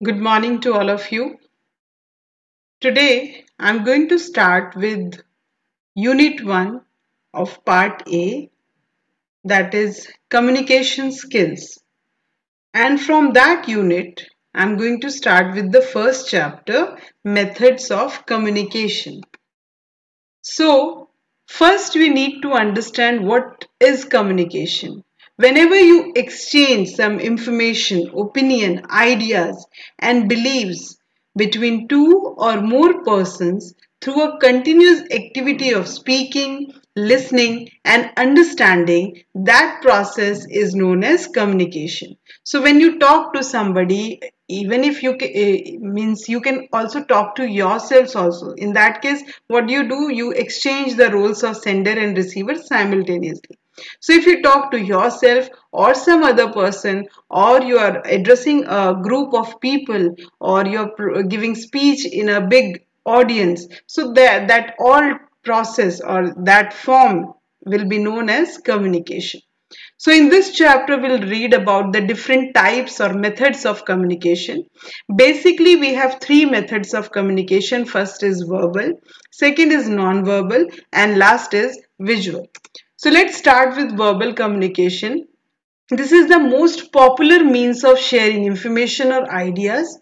Good morning to all of you. Today I'm going to start with Unit 1 of Part A, that is Communication Skills. And from that unit, I'm going to start with the first chapter, Methods of Communication. So, first we need to understand what is communication. Whenever you exchange some information, opinion, ideas, and beliefs between two or more persons through a continuous activity of speaking, listening, and understanding, that process is known as communication. So when you talk to somebody, even if means you can also talk to yourselves also. In that case, what do? You exchange the roles of sender and receiver simultaneously. So if you talk to yourself or some other person, or you are addressing a group of people, or you're giving speech in a big audience, so that all process or that form will be known as communication. So in this chapter, we'll read about the different types or methods of communication. Basically, we have three methods of communication. First is verbal, second is non-verbal, and last is visual. So let's start with verbal communication. This is the most popular means of sharing information or ideas.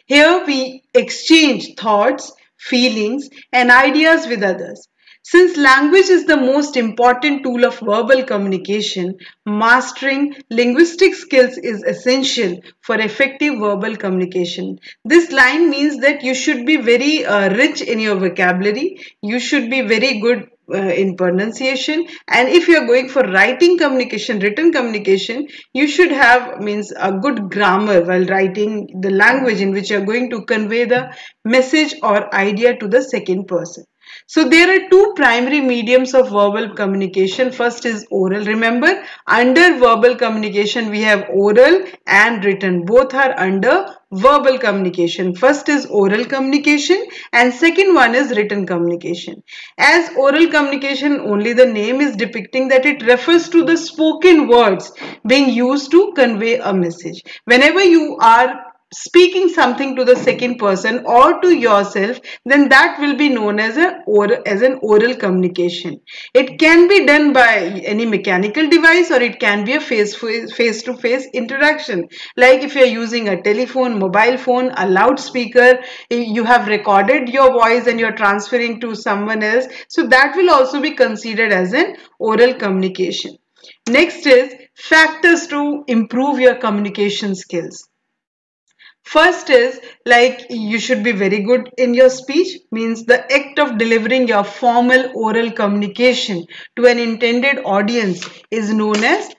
Here we exchange thoughts, feelings, and ideas with others. Since language is the most important tool of verbal communication, mastering linguistic skills is essential for effective verbal communication. This line means that you should be very rich in your vocabulary, you should be very good in pronunciation, and if you are going for writing communication, written communication, you should have means a good grammar while writing the language in which you are going to convey the message or idea to the second person. So there are two primary mediums of verbal communication. First is oral. Remember, under verbal communication we have oral and written. Both are under verbal communication. First is oral communication and second one is written communication. As oral communication, only the name is depicting that it refers to the spoken words being used to convey a message. Whenever you are speaking something to the second person or to yourself, then that will be known as an oral communication. It can be done by any mechanical device, or it can be a face to face interaction, like if you are using a telephone, mobile phone, a loudspeaker, you have recorded your voice and you are transferring to someone else, so that will also be considered as an oral communication. Next is factors to improve your communication skills. First is like you should be very good in your speech, means the act of delivering your formal oral communication to an intended audience is known as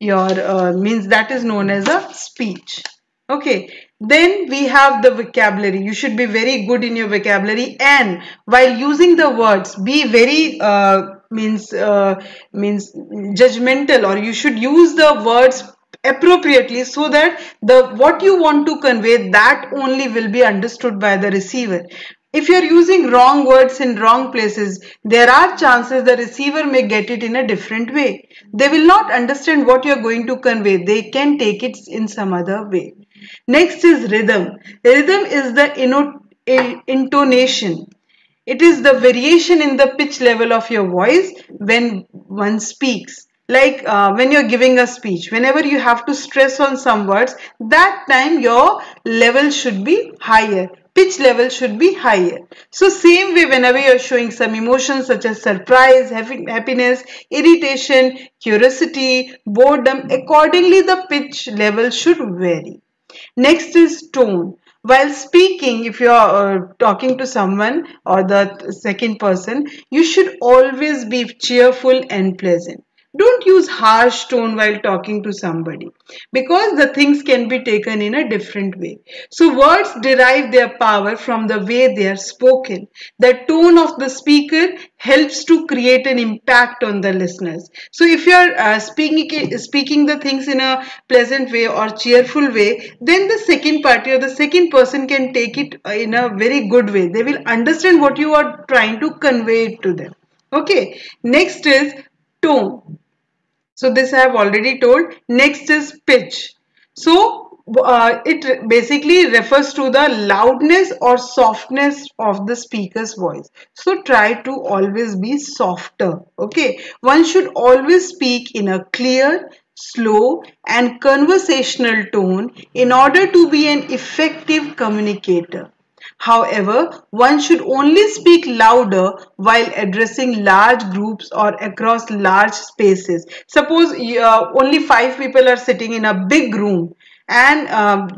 your means that is known as a speech. Okay, then we have the vocabulary. You should be very good in your vocabulary, and while using the words be very means judgmental, or you should use the words appropriately so that the what you want to convey, that only will be understood by the receiver. If you are using wrong words in wrong places, there are chances the receiver may get it in a different way. They will not understand what you are going to convey. They can take it in some other way. Next is rhythm. Rhythm is the intonation. It is the variation in the pitch level of your voice when one speaks. Like when you're giving a speech, whenever you have to stress on some words, that time your level should be higher. Pitch level should be higher. So same way, whenever you're showing some emotions such as surprise, happiness, irritation, curiosity, boredom, accordingly the pitch level should vary. Next is tone. While speaking, if you are talking to someone or the second person, you should always be cheerful and pleasant. Don't use harsh tone while talking to somebody, because the things can be taken in a different way. So words derive their power from the way they are spoken. The tone of the speaker helps to create an impact on the listeners. So if you are speaking the things in a pleasant way or cheerful way, then the second party or the second person can take it in a very good way. They will understand what you are trying to convey to them. Okay, next is tone. So this I have already told. Next is pitch. So it basically refers to the loudness or softness of the speaker's voice. So try to always be softer. Okay, one should always speak in a clear, slow and conversational tone in order to be an effective communicator. However, one should only speak louder while addressing large groups or across large spaces. Suppose only five people are sitting in a big room, and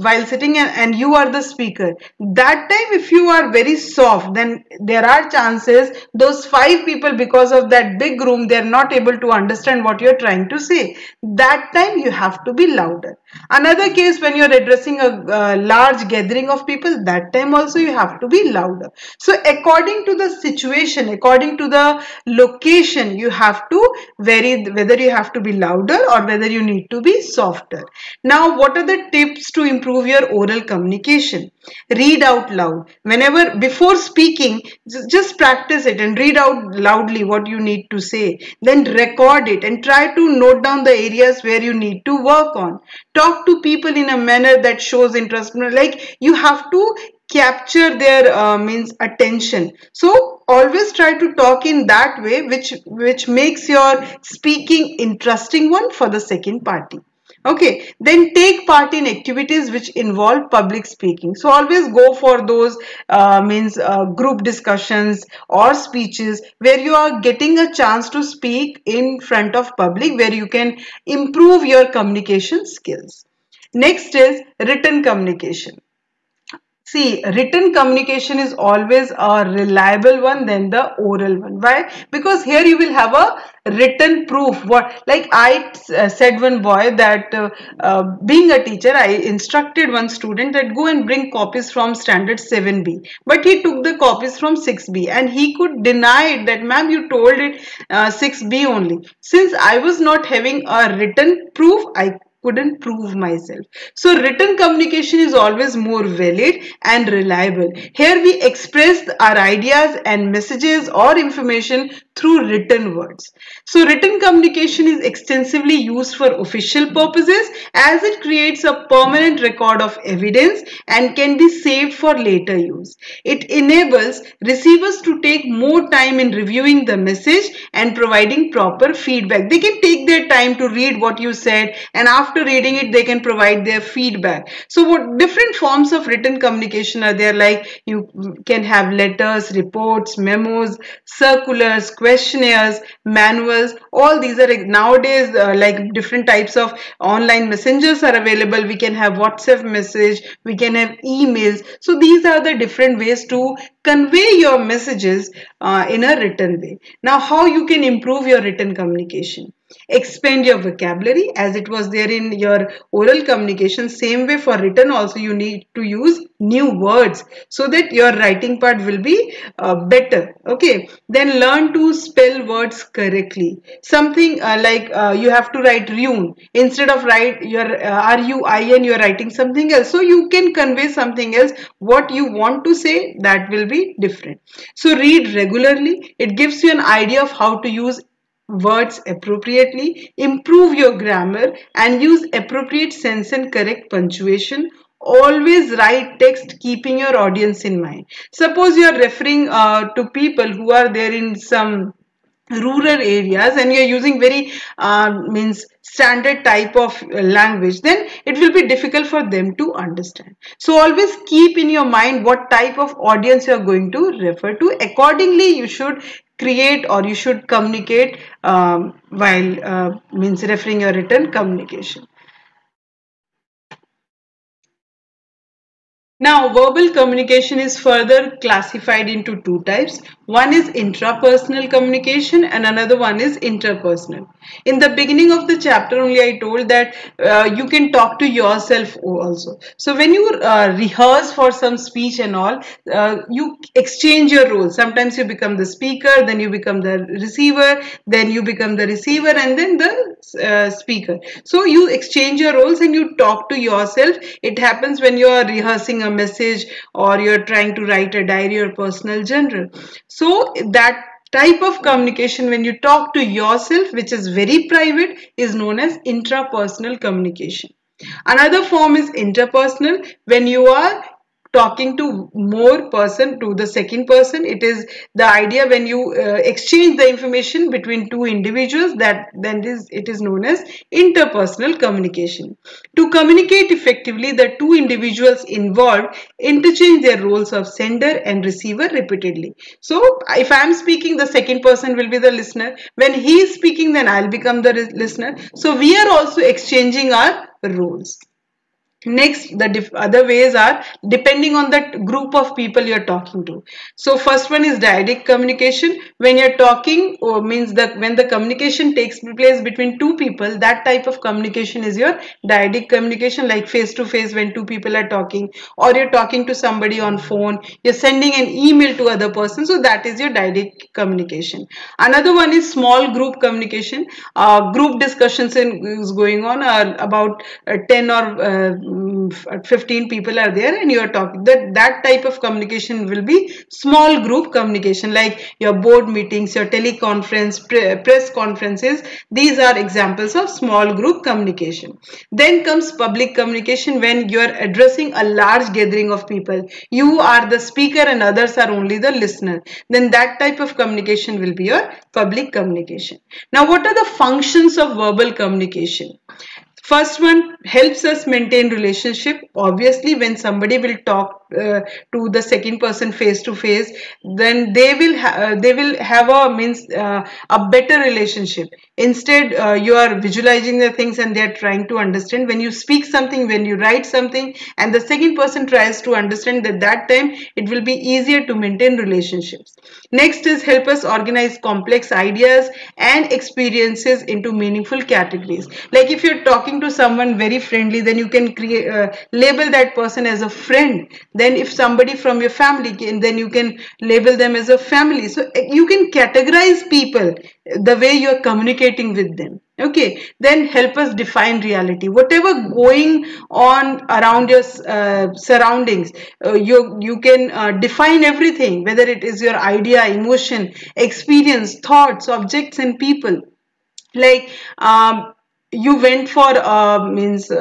while sitting and you are the speaker, that time if you are very soft, then there are chances those five people, because of that big room, they are not able to understand what you are trying to say. That time you have to be louder. Another case, when you are addressing a large gathering of people, that time also you have to be louder. So according to the situation, according to the location, you have to vary whether you have to be louder or whether you need to be softer. Now, what are the tips to improve your oral communication? Read out loud. Whenever, before speaking, just practice it and read out loudly what you need to say. Then record it and try to note down the areas where you need to work on. Talk to people in a manner that shows interest. Like, you have to capture their means attention. So always try to talk in that way which makes your speaking interesting one for the second party. Okay, then take part in activities which involve public speaking. So always go for those group discussions or speeches where you are getting a chance to speak in front of public, where you can improve your communication skills. Next is written communication. See, written communication is always a reliable one than the oral one. Why? Because here you will have a written proof. What, like I said one boy that being a teacher, I instructed one student that go and bring copies from standard 7B. But he took the copies from 6B and he could deny it that, ma'am, you told it 6B only. Since I was not having a written proof, I couldn't prove myself. So written communication is always more valid and reliable. Here we express our ideas and messages or information through written words. So written communication is extensively used for official purposes, as it creates a permanent record of evidence and can be saved for later use. It enables receivers to take more time in reviewing the message and providing proper feedback. They can take their time to read what you said, and after reading it they can provide their feedback. So what different forms of written communication are there? Like, you can have letters, reports, memos, circulars, questionnaires, manuals. All these are nowadays like different types of online messengers are available. We can have WhatsApp message, we can have emails. So these are the different ways to convey your messages in a written way. Now, how you can improve your written communication? Expand your vocabulary as it was there in your oral communication. Same way for written also, you need to use new words so that your writing part will be better. Okay, then learn to spell words correctly. Something you have to write ruin instead of write your ruin, you are writing something else, so you can convey something else. What you want to say, that will be different. So read regularly. It gives you an idea of how to use words appropriately, improve your grammar and use appropriate sense and correct punctuation. Always write text keeping your audience in mind. Suppose you are referring to people who are there in some rural areas and you are using very standard type of language, then it will be difficult for them to understand. So always keep in your mind what type of audience you are going to refer to. Accordingly you should create or you should communicate while referring your written communication. Now, verbal communication is further classified into two types. One is intrapersonal communication and another one is interpersonal. In the beginning of the chapter only I told that you can talk to yourself also. So when you rehearse for some speech and all, you exchange your roles. Sometimes you become the speaker, then you become the receiver, then you become the receiver and then the speaker. So you exchange your roles and you talk to yourself. It happens when you are rehearsing a message or you're trying to write a diary or personal journal. So that type of communication when you talk to yourself, which is very private, is known as intrapersonal communication. Another form is interpersonal, when you are talking to more person, to the second person. It is the idea when you exchange the information between two individuals, that then is it is known as interpersonal communication. To communicate effectively, the two individuals involved interchange their roles of sender and receiver repeatedly. So if I am speaking, the second person will be the listener. When he is speaking, then I'll become the listener. So we are also exchanging our roles. Next, the other ways are depending on the group of people you're talking to. So first one is dyadic communication. When you're talking, means that when the communication takes place between two people, that type of communication is your dyadic communication, like face to face when two people are talking, or you're talking to somebody on phone, you're sending an email to other person. So that is your dyadic communication. Another one is small group communication. Group discussions is going on, about 10 or 15 people are there, and you are talking. That type of communication will be small group communication, like your board meetings, your teleconference, press conferences. These are examples of small group communication. Then comes public communication, when you are addressing a large gathering of people. You are the speaker and others are only the listener. Then that type of communication will be your public communication. Now, what are the functions of verbal communication? First one, helps us maintain relationship. Obviously, when somebody will talk to the second person face to face, then they will have a better relationship. Instead, you are visualizing the things and they are trying to understand. When you speak something, when you write something, and the second person tries to understand, that time it will be easier to maintain relationships. Next is help us organize complex ideas and experiences into meaningful categories. Like if you're talking to someone very friendly, then you can create label that person as a friend. Then if somebody from your family then you can label them as a family. So you can categorize people the way you are communicating with them. Okay, then help us define reality. Whatever going on around your surroundings, you can define everything, whether it is your idea, emotion, experience, thoughts, objects, and people. Like you went for means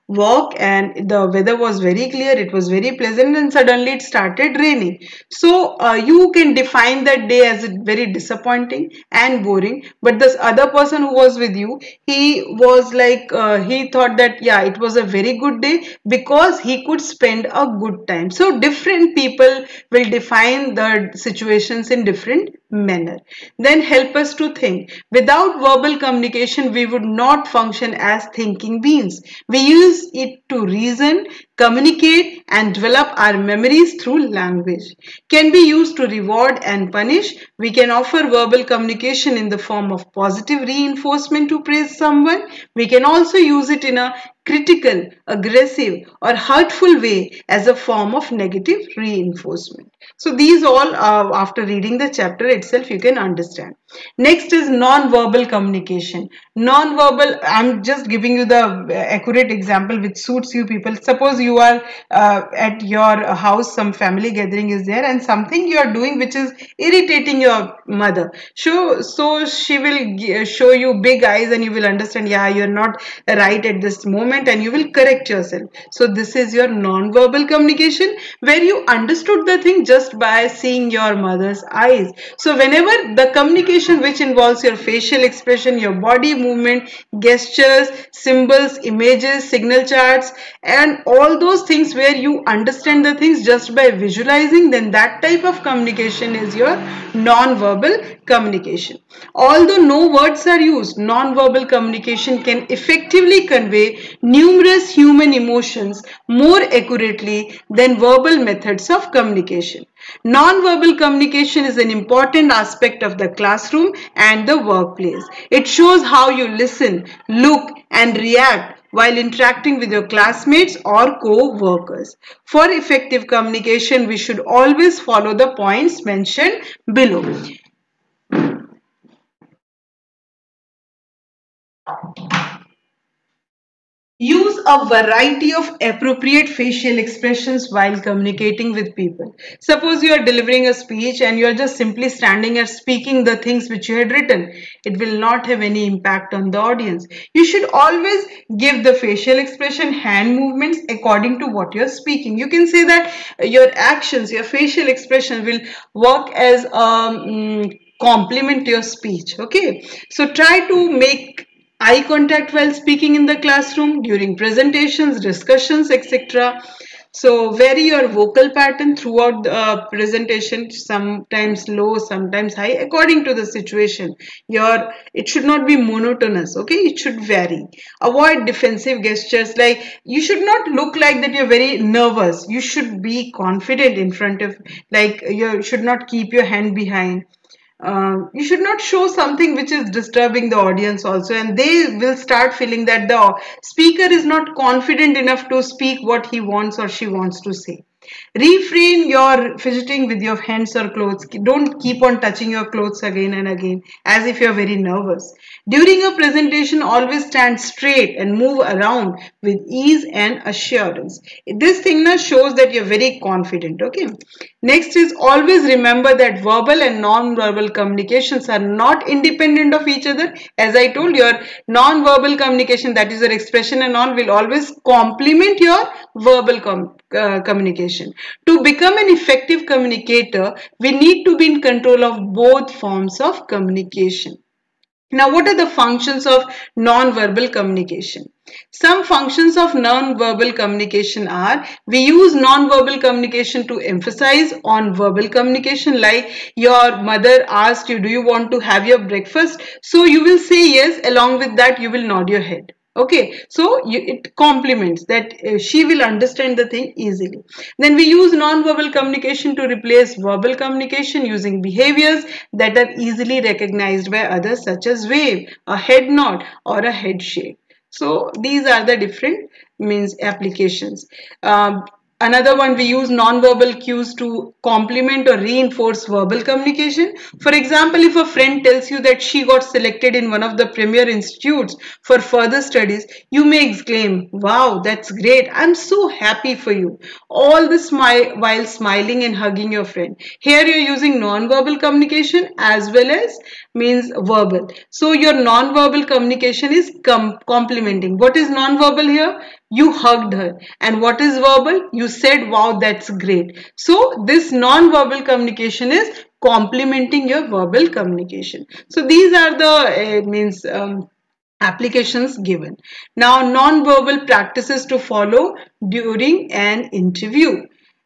walk, and the weather was very clear, it was very pleasant, and suddenly it started raining. So you can define that day as very disappointing and boring, but this other person who was with you, he was like he thought that yeah, it was a very good day because he could spend a good time. So different people will define the situations in different manner. Then help us to think. Without verbal communication, we would not function as thinking beings. We use it to reason, communicate, and develop our memories through language. Can be used to reward and punish. We can offer verbal communication in the form of positive reinforcement to praise someone. We can also use it in a critical, aggressive, or hurtful way as a form of negative reinforcement. So these all, after reading the chapter itself, you can understand. Next is non-verbal communication. Non-verbal, I'm just giving you the accurate example which suits you people. Suppose you are at your house, some family gathering is there, and something you are doing which is irritating your mother. So she will show you big eyes, and you will understand, yeah, you're not right at this moment, and you will correct yourself. So this is your non-verbal communication, where you understood the thing just by seeing your mother's eyes. So whenever the communication which involves your facial expression, your body movement, gestures, symbols, images, signal charts, and all those things where you understand the things just by visualizing, then that type of communication is your non-verbal communication. Although no words are used, non-verbal communication can effectively convey numerous human emotions more accurately than verbal methods of communication. Non-verbal communication is an important aspect of the classroom and the workplace. It shows how you listen, look, and react while interacting with your classmates or co-workers. For effective communication, we should always follow the points mentioned below. Use a variety of appropriate facial expressions while communicating with people. Suppose you are delivering a speech and you are just simply standing and speaking the things which you had written. It will not have any impact on the audience. You should always give the facial expression, hand movements according to what you are speaking. You can say that your actions, your facial expression will work as a complement to your speech. Okay, so try to make eye contact while speaking in the classroom, during presentations, discussions, etc. So vary your vocal pattern throughout the presentation, sometimes low, sometimes high, according to the situation. It should not be monotonous, okay? It should vary. Avoid defensive gestures, like you should not look like that you're very nervous. You should be confident in front of, like you should not keep your hand behind. You should not show something which is disturbing the audience also, and they will start feeling that the speaker is not confident enough to speak what he wants or she wants to say. Refrain your fidgeting with your hands or clothes. Don't keep on touching your clothes again and again as if you're very nervous. During a presentation, always stand straight and move around with ease and assurance. This thing now shows that you're very confident. Okay. Next is, always remember that verbal and non-verbal communications are not independent of each other. As I told, your non-verbal communication, that is your expression and all, will always complement your verbal communication. To become an effective communicator, we need to be in control of both forms of communication. Now, what are the functions of non-verbal communication? Some functions of non-verbal communication are, we use non-verbal communication to emphasize on verbal communication, like your mother asked you, do you want to have your breakfast? So you will say yes, along with that you will nod your head. Okay, so it complements that, she will understand the thing easily. Then we use non-verbal communication to replace verbal communication using behaviors that are easily recognized by others, such as wave, a head nod, or a head shake. So these are the different means applications. Another one, we use non-verbal cues to complement or reinforce verbal communication. For example, if a friend tells you that she got selected in one of the premier institutes for further studies, you may exclaim, wow, that's great. I'm so happy for you. All this while smiling and hugging your friend. Here you're using non-verbal communication as well as means verbal. So your non-verbal communication is complementing. What is non-verbal here? You hugged her. And what is verbal? You said, wow, that's great. So this non-verbal communication is complementing your verbal communication. So these are the applications given. Now, non-verbal practices to follow during an interview.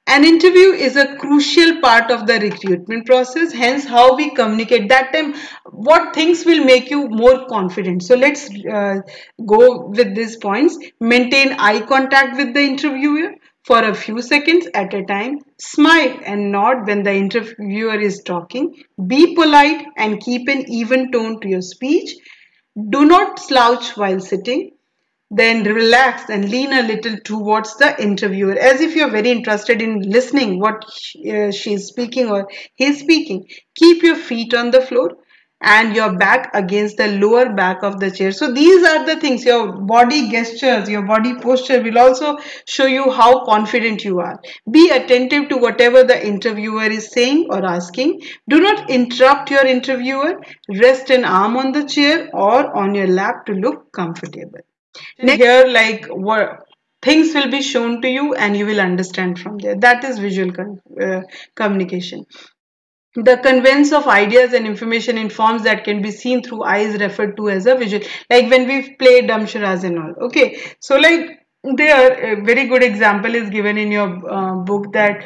An interview is a crucial part of the recruitment process, hence how we communicate. That time, what things will make you more confident? So let's go with these points. Maintain eye contact with the interviewer for a few seconds at a time. Smile and nod when the interviewer is talking. Be polite and keep an even tone to your speech. Do not slouch while sitting. Then relax and lean a little towards the interviewer as if you're very interested in listening what she is speaking or he is speaking. Keep your feet on the floor and your back against the lower back of the chair. So these are the things, your body gestures, your body posture will also show you how confident you are. Be attentive to whatever the interviewer is saying or asking. Do not interrupt your interviewer. Rest an arm on the chair or on your lap to look comfortable. Next, here, like what things will be shown to you and you will understand from there. That is visual communication. The conveyance of ideas and information in forms that can be seen through eyes referred to as a visual. Like when we play Damsharaz and all. Okay, so like there, a very good example is given in your book that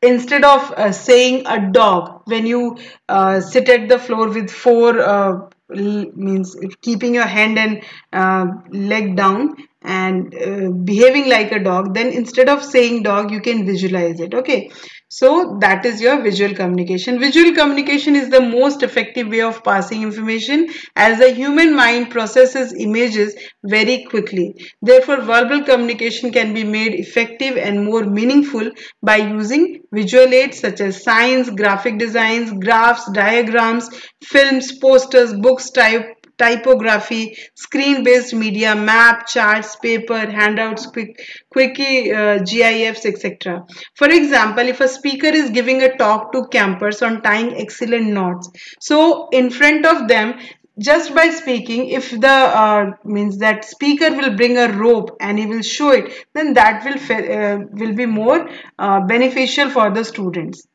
instead of saying a dog, when you sit at the floor with four means keeping your hand and leg down and behaving like a dog, then instead of saying dog you can visualize it. Okay, so that is your visual communication. Visual communication is the most effective way of passing information as the human mind processes images very quickly. Therefore, verbal communication can be made effective and more meaningful by using visual aids such as signs, graphic designs, graphs, diagrams, films, posters, books, typography, screen-based media, map, charts, paper, handouts, quickie, GIFs, etc. For example, if a speaker is giving a talk to campers on tying excellent knots, so in front of them, just by speaking, if the means that speaker will bring a rope and he will show it, then that will be more beneficial for the students.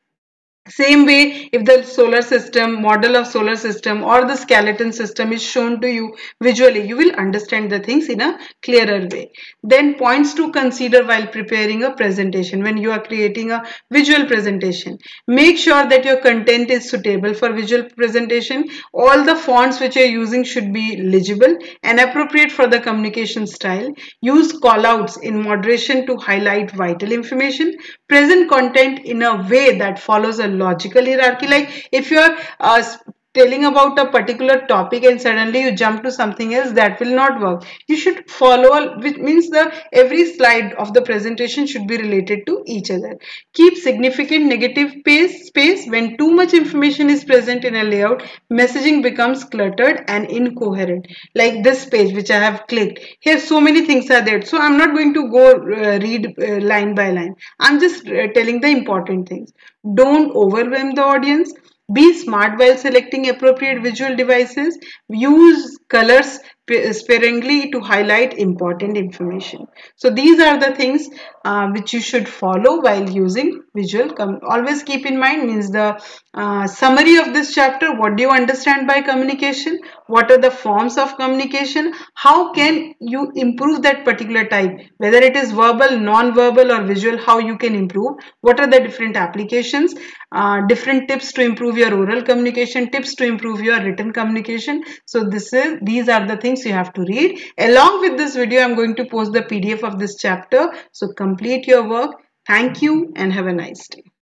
Same way, if the solar system, model of solar system or the skeleton system is shown to you visually, you will understand the things in a clearer way. Then points to consider while preparing a presentation. When you are creating a visual presentation, make sure that your content is suitable for visual presentation. All the fonts which you are using should be legible and appropriate for the communication style. Use callouts in moderation to highlight vital information. Present content in a way that follows a logical hierarchy. Like if you are telling about a particular topic and suddenly you jump to something else, that will not work. You should follow, which means the every slide of the presentation should be related to each other. Keep significant negative space. When too much information is present in a layout, messaging becomes cluttered and incoherent. Like this page which I have clicked, here so many things are there, so I'm not going to go read line by line. I'm just telling the important things. Don't overwhelm the audience. Be smart while selecting appropriate visual devices. Use colors sparingly to highlight important information. So these are the things which you should follow while using visual. Always keep in mind, means the summary of this chapter. What do you understand by communication? What are the forms of communication? How can you improve that particular type? Whether it is verbal, non-verbal or visual, how you can improve? What are the different applications? Different tips to improve your oral communication, tips to improve your written communication. So these are the things you have to read. Along with this video, I'm going to post the PDF of this chapter. So complete your work. Thank you and have a nice day.